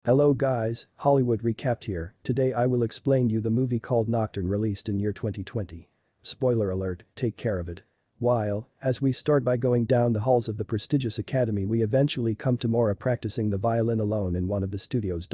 Hello guys, Hollywood Recapped here. Today I will explain you the movie called Nocturne released in year 2020. Spoiler alert, take care of it. As we start by going down the halls of the prestigious academy, we eventually come to Mora practicing the violin alone in one of the studios.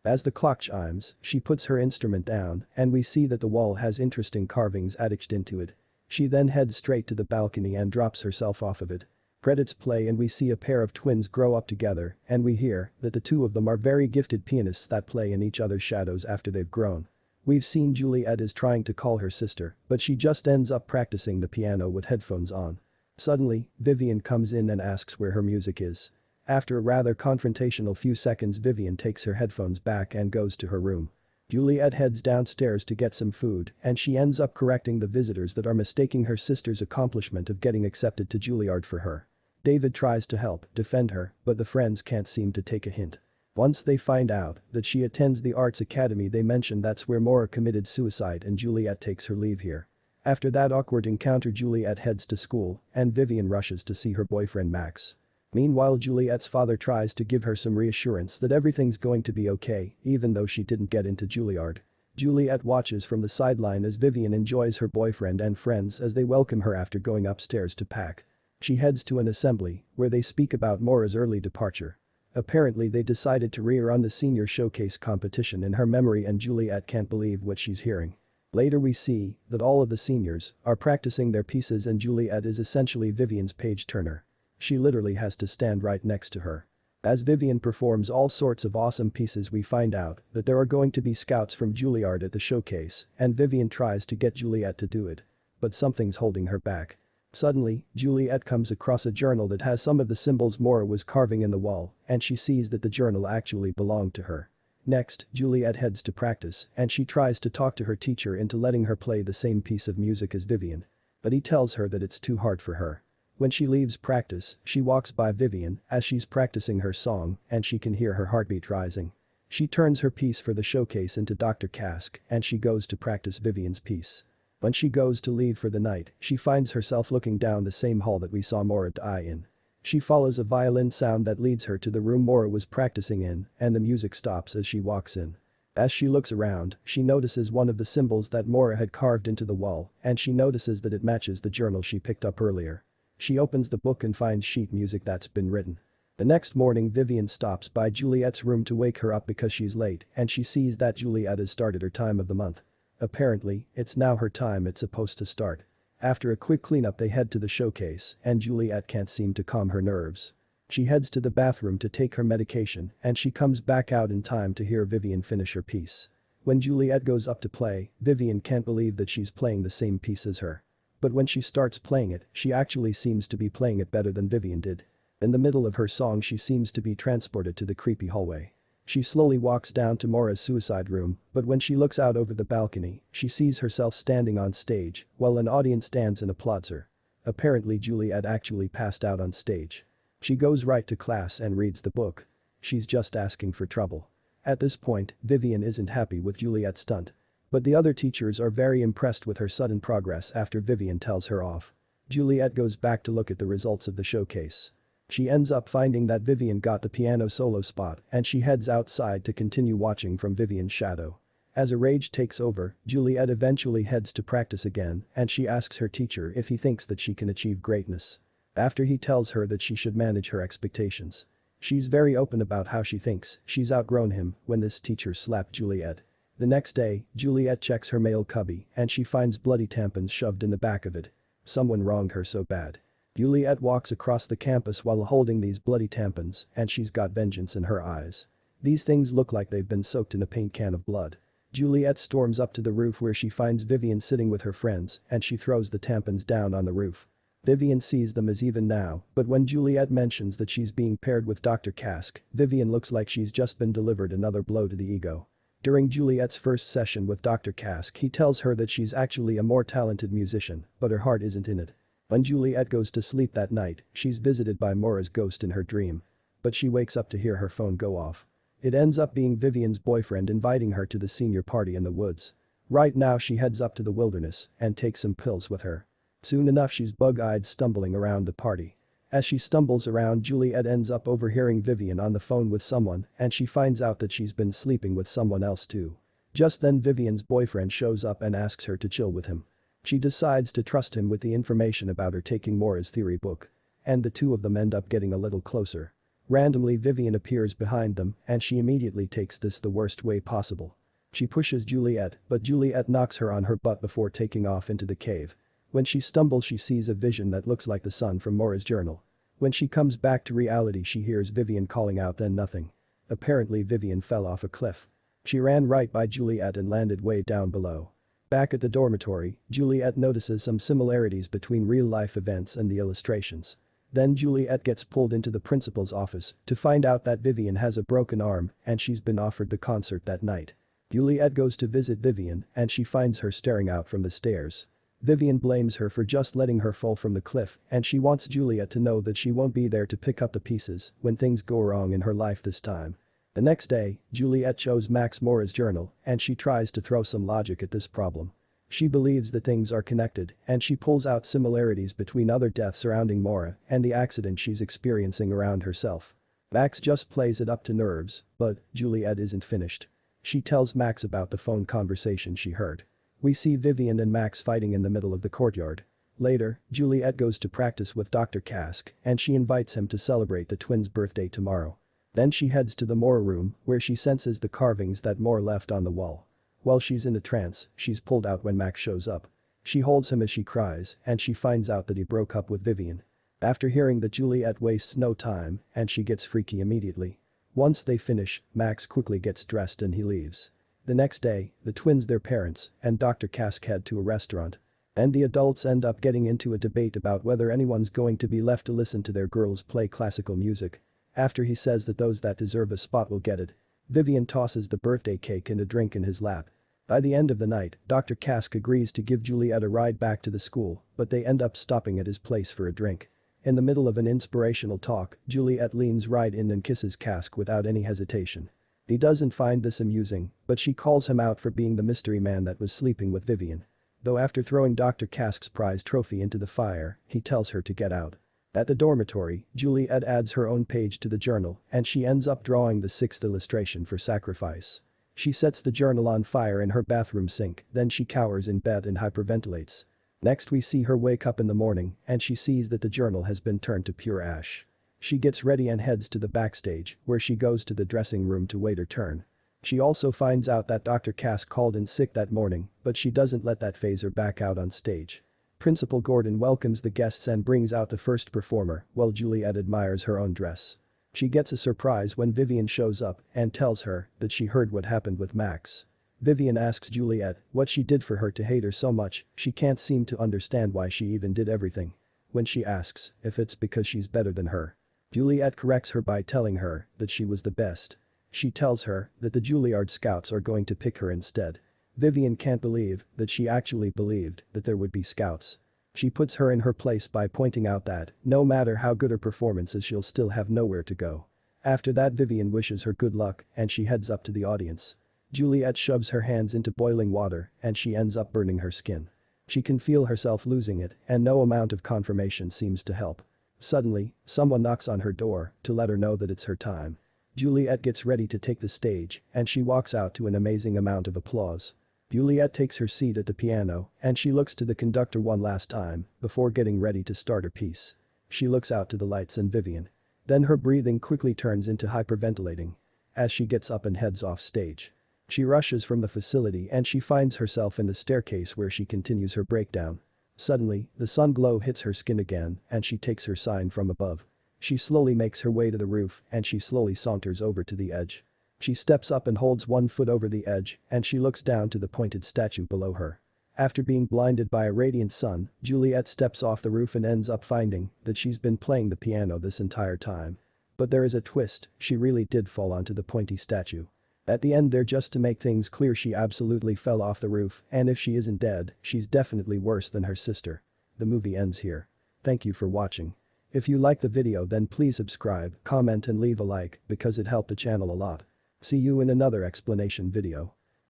As the clock chimes, she puts her instrument down and we see that the wall has interesting carvings etched into it. She then heads straight to the balcony and drops herself off of it. Credits play and we see a pair of twins grow up together and we hear that the two of them are very gifted pianists that play in each other's shadows after they've grown. We've seen Juliet is trying to call her sister, but she just ends up practicing the piano with headphones on. Suddenly, Vivian comes in and asks where her music is. After a rather confrontational few seconds, Vivian takes her headphones back and goes to her room. Juliet heads downstairs to get some food and she ends up correcting the visitors that are mistaking her sister's accomplishment of getting accepted to Juilliard for her. David tries to help defend her, but the friends can't seem to take a hint. Once they find out that she attends the arts academy, they mention that's where Maura committed suicide and Juliet takes her leave here. After that awkward encounter, Juliet heads to school and Vivian rushes to see her boyfriend Max. Meanwhile, Juliet's father tries to give her some reassurance that everything's going to be okay, even though she didn't get into Juilliard. Juliet watches from the sideline as Vivian enjoys her boyfriend and friends as they welcome her after going upstairs to pack. She heads to an assembly where they speak about Maura's early departure. Apparently they decided to rerun the senior showcase competition in her memory and Juliet can't believe what she's hearing. Later we see that all of the seniors are practicing their pieces and Juliet is essentially Vivian's page turner. She literally has to stand right next to her. As Vivian performs all sorts of awesome pieces, we find out that there are going to be scouts from Juilliard at the showcase and Vivian tries to get Juliet to do it. But something's holding her back. Suddenly, Juliet comes across a journal that has some of the symbols Maura was carving in the wall and she sees that the journal actually belonged to her. Next, Juliet heads to practice and she tries to talk to her teacher into letting her play the same piece of music as Vivian. But he tells her that it's too hard for her. When she leaves practice, she walks by Vivian as she's practicing her song and she can hear her heartbeat rising. She turns her piece for the showcase into Dr. Cask and she goes to practice Vivian's piece. When she goes to leave for the night, she finds herself looking down the same hall that we saw Maura die in. She follows a violin sound that leads her to the room Maura was practicing in and the music stops as she walks in. As she looks around, she notices one of the symbols that Maura had carved into the wall and she notices that it matches the journal she picked up earlier. She opens the book and finds sheet music that's been written. The next morning, Vivian stops by Juliet's room to wake her up because she's late and she sees that Juliet has started her time of the month. Apparently, it's now her time it's supposed to start. After a quick cleanup they head to the showcase and Juliet can't seem to calm her nerves. She heads to the bathroom to take her medication and she comes back out in time to hear Vivian finish her piece. When Juliet goes up to play, Vivian can't believe that she's playing the same piece as her. But when she starts playing it, she actually seems to be playing it better than Vivian did. In the middle of her song she seems to be transported to the creepy hallway. She slowly walks down to Maura's suicide room, but when she looks out over the balcony, she sees herself standing on stage while an audience stands and applauds her. Apparently Juliet actually passed out on stage. She goes right to class and reads the book. She's just asking for trouble. At this point, Vivian isn't happy with Juliet's stunt. But the other teachers are very impressed with her sudden progress after Vivian tells her off. Juliet goes back to look at the results of the showcase. She ends up finding that Vivian got the piano solo spot and she heads outside to continue watching from Vivian's shadow. As a rage takes over, Juliet eventually heads to practice again and she asks her teacher if he thinks that she can achieve greatness. After he tells her that she should manage her expectations. She's very open about how she thinks she's outgrown him when this teacher slapped Juliet. The next day, Juliet checks her mail cubby and she finds bloody tampons shoved in the back of it. Someone wronged her so bad. Juliet walks across the campus while holding these bloody tampons and she's got vengeance in her eyes. These things look like they've been soaked in a paint can of blood. Juliet storms up to the roof where she finds Vivian sitting with her friends and she throws the tampons down on the roof. Vivian sees them as even now, but when Juliet mentions that she's being paired with Dr. Cask, Vivian looks like she's just been delivered another blow to the ego. During Juliet's first session with Dr. Cask, he tells her that she's actually a more talented musician, but her heart isn't in it. When Juliet goes to sleep that night, she's visited by Maura's ghost in her dream. But she wakes up to hear her phone go off. It ends up being Vivian's boyfriend inviting her to the senior party in the woods. Right now she heads up to the wilderness and takes some pills with her. Soon enough she's bug-eyed stumbling around the party. As she stumbles around, Juliet ends up overhearing Vivian on the phone with someone and she finds out that she's been sleeping with someone else too. Just then Vivian's boyfriend shows up and asks her to chill with him. She decides to trust him with the information about her taking Mora's theory book. And the two of them end up getting a little closer. Randomly Vivian appears behind them and she immediately takes this the worst way possible. She pushes Juliet, but Juliet knocks her on her butt before taking off into the cave. When she stumbles she sees a vision that looks like the sun from Mora's journal. When she comes back to reality she hears Vivian calling out, then nothing. Apparently Vivian fell off a cliff. She ran right by Juliet and landed way down below. Back at the dormitory, Juliet notices some similarities between real-life events and the illustrations. Then Juliet gets pulled into the principal's office to find out that Vivian has a broken arm and she's been offered the concert that night. Juliet goes to visit Vivian and she finds her staring out from the stairs. Vivian blames her for just letting her fall from the cliff and she wants Juliet to know that she won't be there to pick up the pieces when things go wrong in her life this time. The next day, Juliet shows Max Mora's journal and she tries to throw some logic at this problem. She believes that things are connected and she pulls out similarities between other deaths surrounding Mora and the accident she's experiencing around herself. Max just plays it up to nerves, but Juliet isn't finished. She tells Max about the phone conversation she heard. We see Vivian and Max fighting in the middle of the courtyard. Later, Juliet goes to practice with Dr. Kask and she invites him to celebrate the twins' birthday tomorrow. Then she heads to the Mora room where she senses the carvings that Mora left on the wall. While she's in a trance, she's pulled out when Max shows up. She holds him as she cries and she finds out that he broke up with Vivian. After hearing that, Juliet wastes no time and she gets freaky immediately. Once they finish, Max quickly gets dressed and he leaves. The next day, the twins, their parents, and Dr. Kask head to a restaurant. And the adults end up getting into a debate about whether anyone's going to be left to listen to their girls play classical music. After he says that those that deserve a spot will get it, Vivian tosses the birthday cake and a drink in his lap. By the end of the night, Dr. Kask agrees to give Juliet a ride back to the school, but they end up stopping at his place for a drink. In the middle of an inspirational talk, Juliet leans right in and kisses Kask without any hesitation. He doesn't find this amusing, but she calls him out for being the mystery man that was sleeping with Vivian. Though after throwing Dr. Kask's prize trophy into the fire, he tells her to get out. At the dormitory, Juliet adds her own page to the journal and she ends up drawing the 6th illustration for sacrifice. She sets the journal on fire in her bathroom sink, then she cowers in bed and hyperventilates. Next we see her wake up in the morning and she sees that the journal has been turned to pure ash. She gets ready and heads to the backstage where she goes to the dressing room to wait her turn. She also finds out that Dr. Kask called in sick that morning, but she doesn't let that phase her back out on stage. Principal Gordon welcomes the guests and brings out the first performer while Juliet admires her own dress. She gets a surprise when Vivian shows up and tells her that she heard what happened with Max. Vivian asks Juliet what she did for her to hate her so much, she can't seem to understand why she even did everything. When she asks if it's because she's better than her, Juliet corrects her by telling her that she was the best. She tells her that the Juilliard Scouts are going to pick her instead. Vivian can't believe that she actually believed that there would be scouts. She puts her in her place by pointing out that no matter how good her performance is, she'll still have nowhere to go. After that, Vivian wishes her good luck and she heads up to the audience. Juliet shoves her hands into boiling water and she ends up burning her skin. She can feel herself losing it and no amount of confirmation seems to help. Suddenly, someone knocks on her door to let her know that it's her time. Juliet gets ready to take the stage and she walks out to an amazing amount of applause. Juliet takes her seat at the piano and she looks to the conductor one last time before getting ready to start her piece. She looks out to the lights and Vivian. Then her breathing quickly turns into hyperventilating. As she gets up and heads off stage, she rushes from the facility and she finds herself in the staircase where she continues her breakdown. Suddenly, the sun glow hits her skin again and she takes her sign from above. She slowly makes her way to the roof and she slowly saunters over to the edge. She steps up and holds one foot over the edge and she looks down to the pointed statue below her. After being blinded by a radiant sun, Juliet steps off the roof and ends up finding that she's been playing the piano this entire time. But there is a twist, she really did fall onto the pointy statue. At the end there, just to make things clear, she absolutely fell off the roof and if she isn't dead, she's definitely worse than her sister. The movie ends here. Thank you for watching. If you like the video then please subscribe, comment and leave a like because it helped the channel a lot. See you in another explanation video.